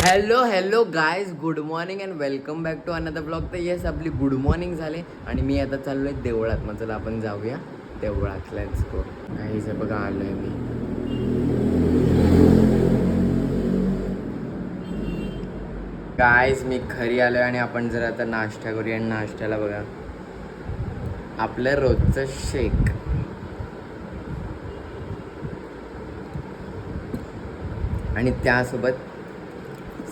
Hello guys, good morning and welcome back to another blog. तर yes, आपली good morning झाले आणि मी आता चाललो आहे देवळात. मग चला आपण जाऊया देवळात. Let's go. काहीच बघा, आलो आहे मी. गायज, मी घरी आलो आहे आणि आपण जर आता नाश्ता करूया. आणि नाश्त्याला बघा आपलं रोजचं शेक. आणि त्यासोबत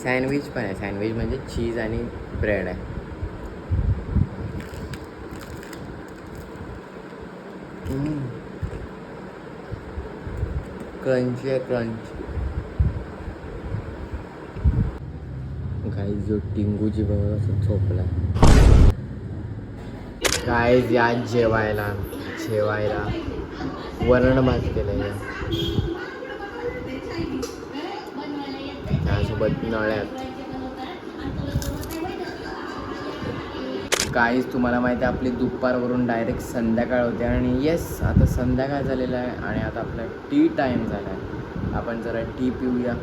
सँडविच पण आहे. सँडविच म्हणजे चीज आणि ब्रेड आहे. क्रंची आहे, क्रंच. गाईज, जो टिंगूची बघा असं झोपला. गाईज, या जेवायला वरण भात केलेलं, त्यासोबत नळ्यात. गाईज, तुम्हाला माहिती आहे आपली दुपारवरून डायरेक्ट संध्याकाळ होते. आणि येस, आता संध्याकाळ झालेलं आहे आणि आता आपला टी टाईम झाला आहे. आपण जरा टी पिऊया.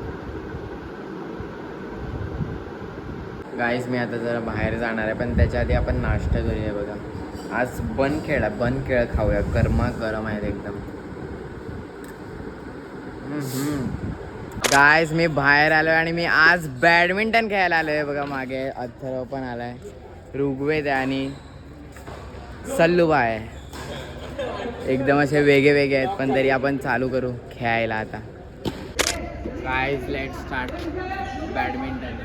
गाईज, मी आता जरा बाहेर जाणार आहे, पण त्याच्या आधी आपण नाश्ता करूया. बघा, आज बन केळ खाऊया. गरम आहेत एकदम. गाईज, मी बाहेर आलो आहे आणि मी आज बॅडमिंटन खेळायला आलो आहे. बघा, मागे अथर्व पण आला आहे, ऋग्वेद आहे आणि सल्लूबा आहे. एकदम असे वेगळे आहेत, पण तरी आपण चालू करू खेळायला आता. Guys, let's start badminton.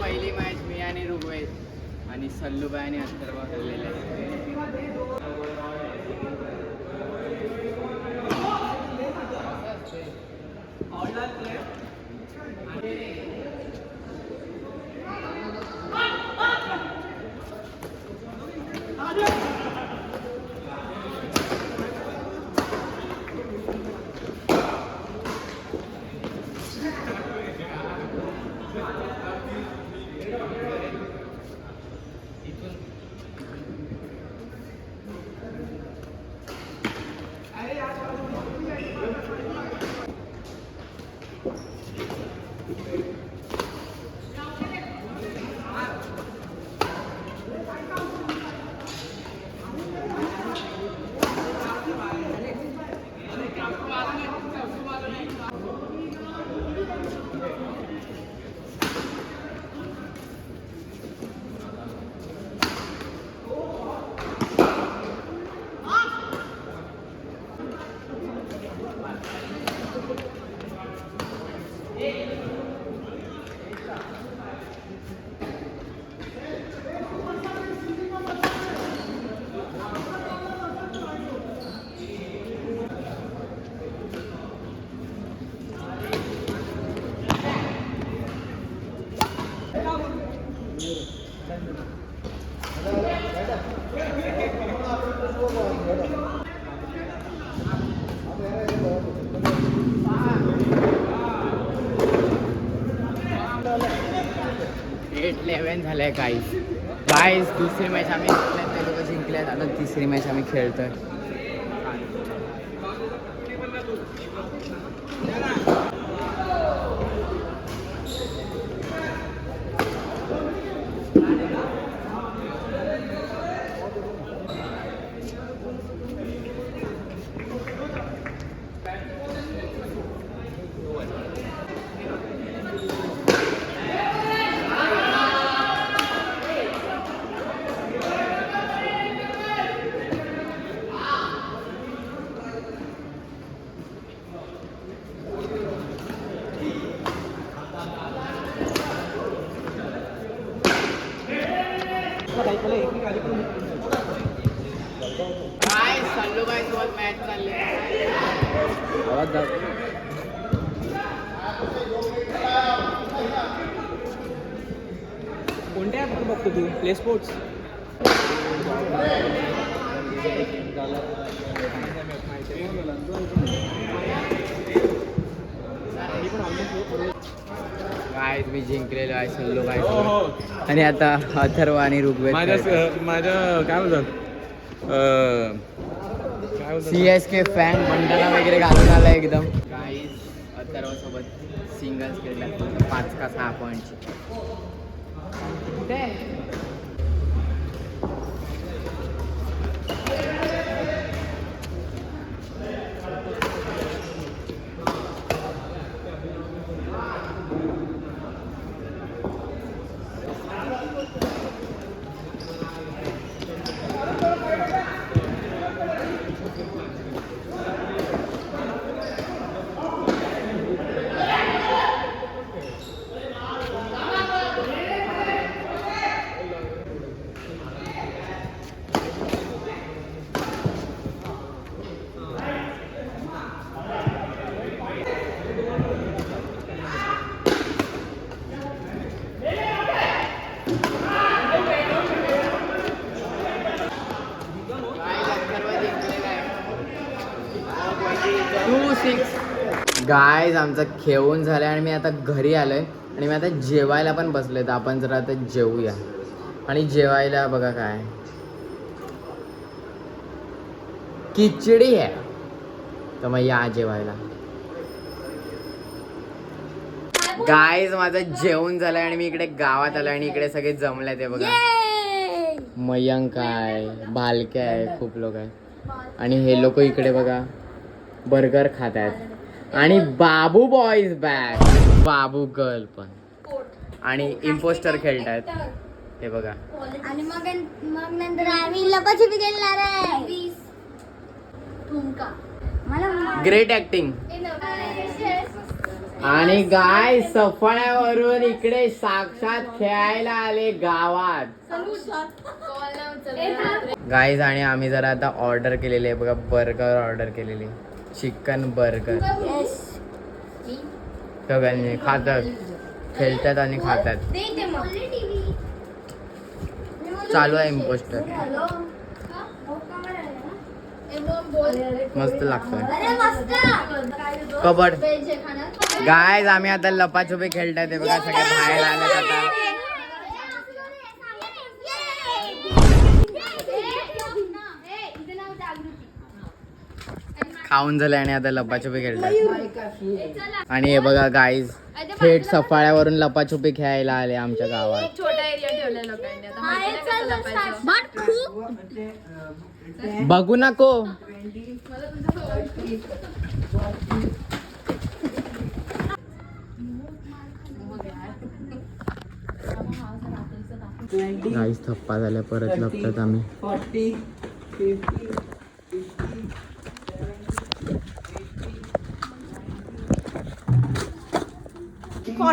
पहिली मॅच मी आणि ऋग्वेद आणि सल्लूबाई आणि अथर्व खेळलेले आहे. एट 11 झालंय गाईस दुसरी मॅच आम्ही जिंकल्यात, ते लोक जिंकल्यात. आता तिसरी मॅच आम्ही खेळतोय. काय सल्लूबाई सोबत मॅच चालली आहे. कोणत्या ॲप बघतो तू? Play sports. काय मी जिंकलेलो आहे सल्लूबाई सोबत. आणि आता अथर्व आणि ऋग्वेद माझं काय बोलतात CSK फॅन बंडला वगैरे घालून आला एकदम. गाईज अथर्व सोबत सिंगल्स खेळला 5 का 6 पॉईंटची. गाईज आमचं खेळून झालंय आणि मी आता घरी आलोय आणि मी आता जेवायला पण बसलोय. तर आपण जरा आता जेवूया. आणि जेवायला बघा काय खिचडी आहे. तर मग या जेवायला. गाईज माझं जेवण झालंय आणि मी इकडे गावात आलोय आणि इकडे सगळे जमले. ते बघा मयंक आहे, भालके आहे, खूप लोक आहे. आणि हे लोक इकडे बघा बर्गर खात आहेत. आणि बाबू बॉईज बॅक, बाबू गर्ल पण. आणि इम्पोस्टर खेळतायत हे बघा. आणि मग नंतर आम्ही लपाछपी खेळणार आहे. Great acting. आणि गाय सफाळ्यावरून इकडे साक्षात खेळायला आले गावात. गाईज आणि आम्ही जरा आता ऑर्डर केलेली आहे बघा, बर्गर ऑर्डर केलेली, चिकन बर्गर. सगळ्यांनी खातात, खेळतात आणि खातात. चालू आहे इम्पोस्टर. मस्त लागतोय कबड. गायज आम्ही आता लपाछुपी खेळताय ते बघा, सगळे बाहेर आले आता. खाऊन झालंय आणि आता लपाछुपी खेळतात. आणि हे बघा गाईज थेट सफाळ्यावरून लपाछुपी खेळायला आले आमच्या गावात. छोटा एरिया ठेवलाय लोकांनी आता. बघू नको. गाईज थप्पा झाल्या परत लपतात आम्ही.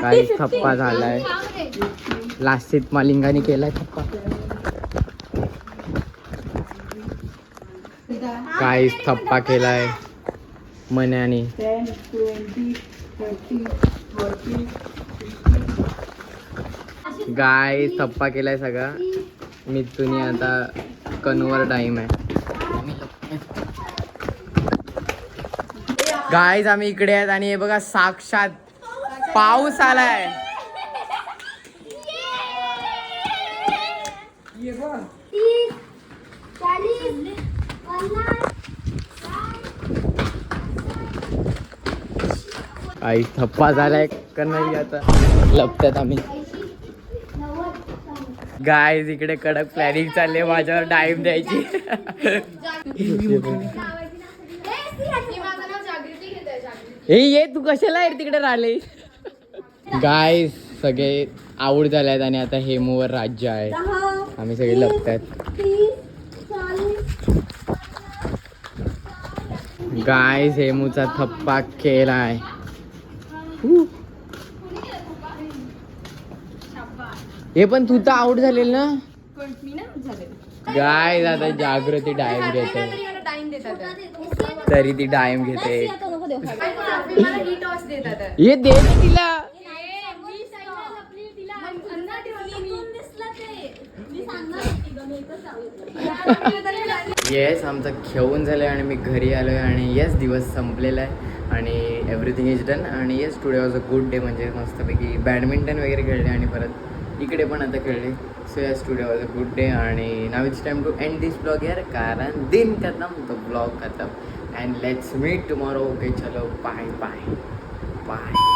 काही थप्पा झालाय. लास्टीत मालिंगाने केलाय थप्पा. काहीच थप्पा केलाय मन्याने. गाय थप्पा केलाय सगळा. मिथुनी आता कन्वर टाइम आहे. गाईज आम्ही इकडे आहेत आणि हे बघा साक्षात पाऊस आलाय. आई थप्पा झालाय का नाही आता लपत्यात आम्ही. गाईज इकडे कडक प्लॅनिंग चालले माझ्यावर टाइम द्यायची. हे ये तू कशाला आहे तिकडे राहिले. गाय सगळे आवड झाल्यात आणि आता हेमूवर राज्य आहे. आम्ही सगळे लपतात. गाय हेमूचा थप्पा केलाय. हे पण तू तर आऊट झालेल ना. गाय आता जागृती डायम घेते तरी ती डायम घेते. हे दे ना तिला. येस आमचं खेळून झालंय आणि मी घरी आलोय आणि येस दिवस संपलेला आहे आणि एव्हरीथिंग इज डन. आणि yes today was a good day. म्हणजे मस्तपैकी बॅडमिंटन वगैरे खेळले आणि परत इकडे पण आता खेळले. So yes today was a good day आणि now it's time to end this blog यार. कारण दिन खतम तो ब्लॉग खतम. And let's meet tomorrow. Okay चलो बाय बाय बाय.